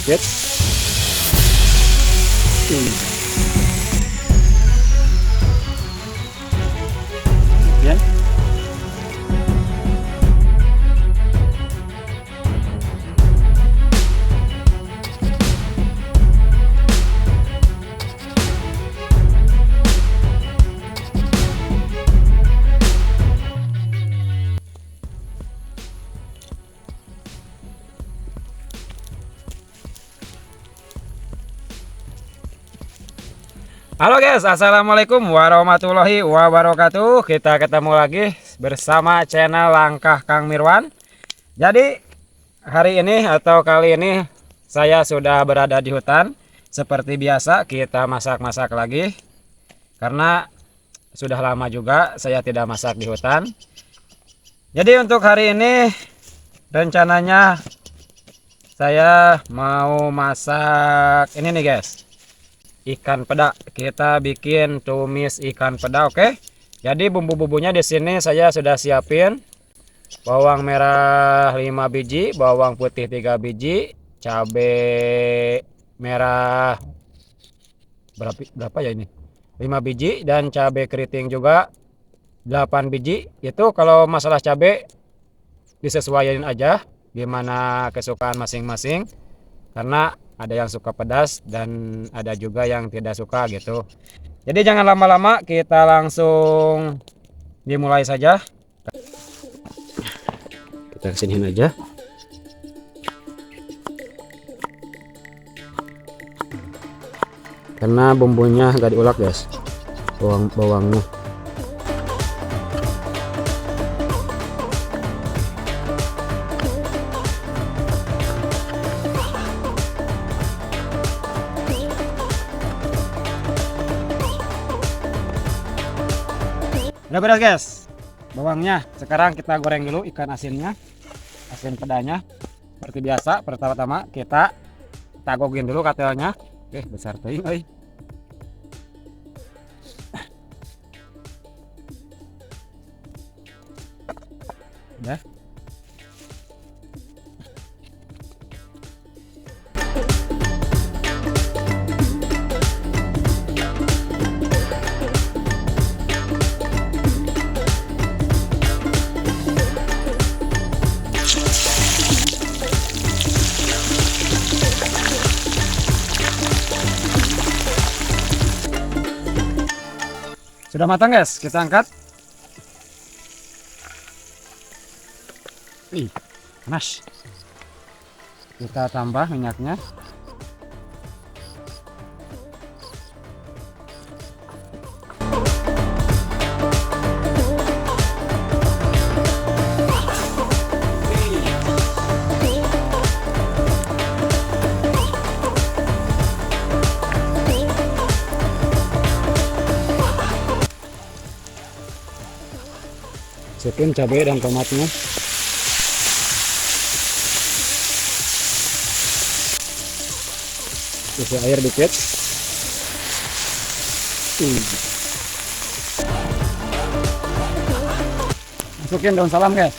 dikit. Ya. Halo guys, assalamualaikum warahmatullahi wabarakatuh. Kita ketemu lagi bersama channel Langkah Kang Mirwan. Jadi hari ini atau kali ini saya sudah berada di hutan. Seperti biasa kita masak-masak lagi, karena sudah lama juga saya tidak masak di hutan. Jadi untuk hari ini rencananya saya mau masak ini nih guys, ikan peda. Kita bikin tumis ikan peda, oke? Jadi bumbu-bumbunya di sini saya sudah siapin. Bawang merah 5 biji, bawang putih 3 biji, cabai merah berapa ya ini? 5 biji, dan cabai keriting juga 8 biji. Itu kalau masalah cabai disesuaikan aja gimana kesukaan masing-masing, karena ada yang suka pedas dan ada juga yang tidak suka gitu. Jadi jangan lama-lama, kita langsung dimulai saja. Kita kesiniin aja. Karena bumbunya agak diulek guys, bawangnya. Udah beres guys bawangnya. Sekarang kita goreng dulu ikan asinnya, asin pedanya. Seperti biasa, pertama-tama kita tagogin dulu katelnya. Oke, besar teuing euy. Udah. Sudah matang guys, kita angkat. Ih, panas. Kita tambah minyaknya. Masukin cabai dan tomatnya. Isi air dikit. Masukin daun salam guys.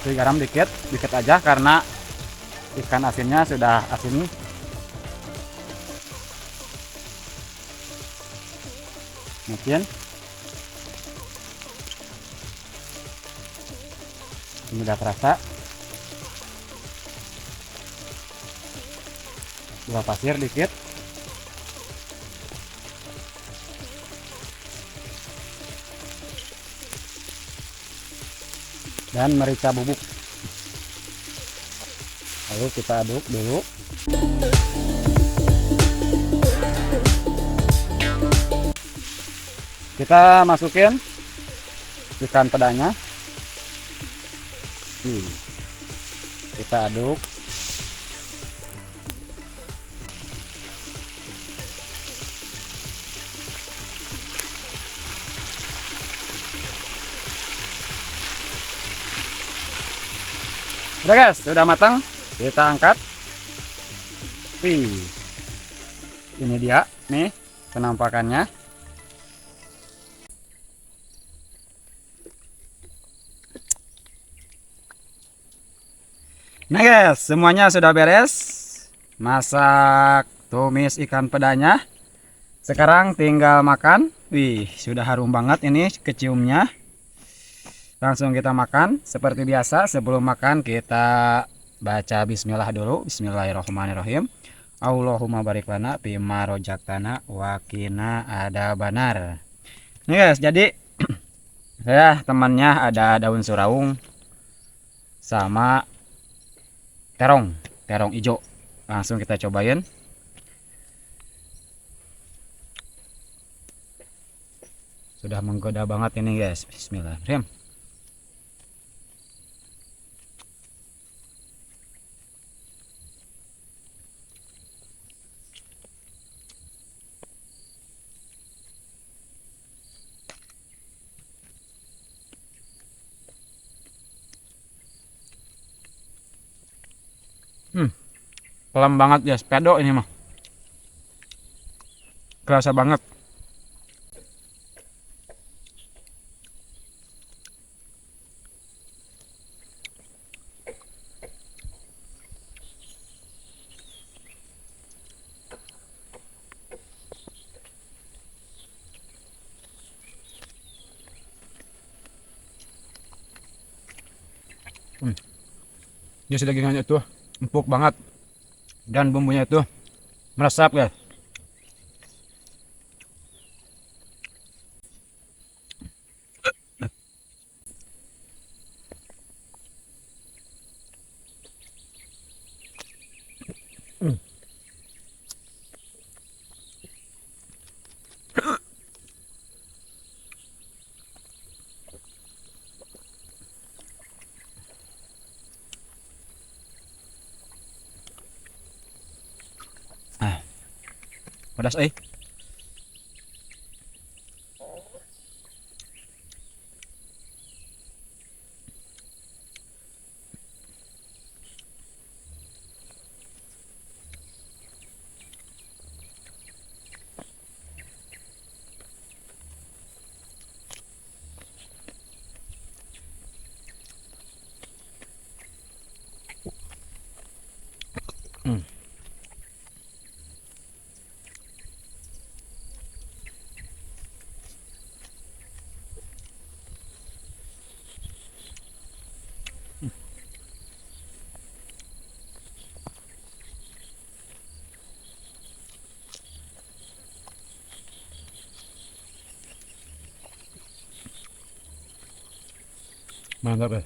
Garam dikit aja karena ikan asinnya sudah asin. Mungkin ini udah terasa. Gula pasir dikit. Dan merica bubuk. Lalu kita aduk dulu. Kita masukin ikan pedanya. Kita aduk. Udah guys, sudah matang. Kita angkat. Ini dia nih penampakannya. Nah guys, semuanya sudah beres. Masak tumis ikan pedanya. Sekarang tinggal makan. Wih, sudah harum banget ini keciumnya. Langsung kita makan. Seperti biasa, sebelum makan kita baca bismillah dulu. Bismillahirrahmanirrahim. Allahumma barik lana bima rojaktana wa qina adzabannar. Nih guys, jadi saya temannya ada daun suraung sama terong hijau. Langsung kita cobain. Sudah menggoda banget ini guys. Bismillahirrahmanirrahim. Pelan banget ya, pedo ini mah. Kerasa banget. Dia dagingannya tuh empuk banget dan bumbunya tuh meresap guys. Pedas Mantap ya.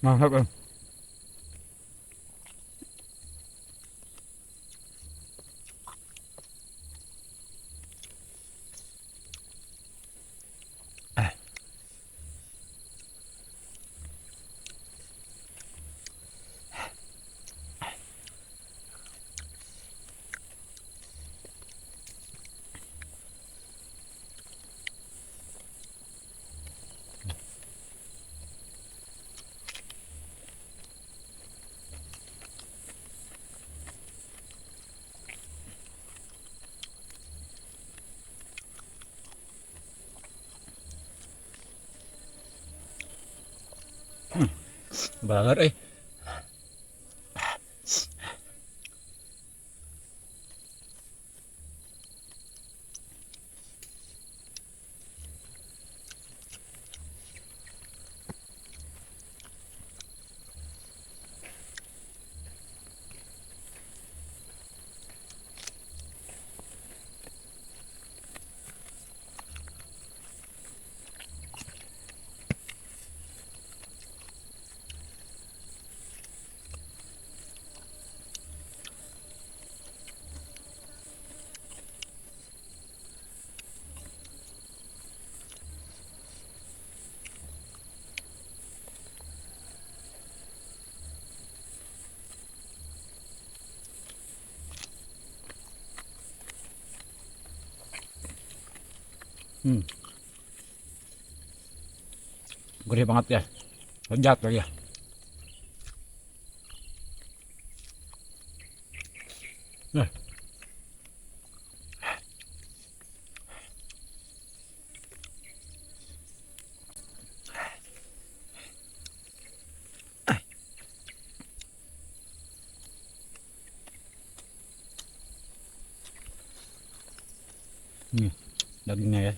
Mantap ya. Banget Gurih banget ya. Lezat lagi ya. Nah. Dagingnya ya.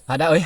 Ada euy.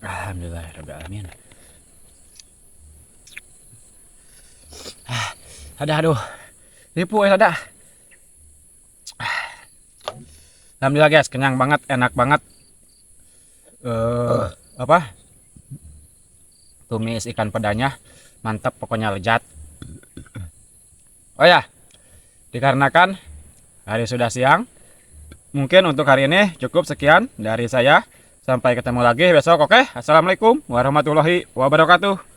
Alhamdulillahirabbil alamin. Aduh. Ripu ada. Alhamdulillah guys, kenyang banget, enak banget. Apa? Tumis ikan pedanya. Mantap, pokoknya lezat. Oh ya, dikarenakan hari sudah siang, mungkin untuk hari ini cukup sekian dari saya. Sampai ketemu lagi besok, oke? Assalamualaikum warahmatullahi wabarakatuh.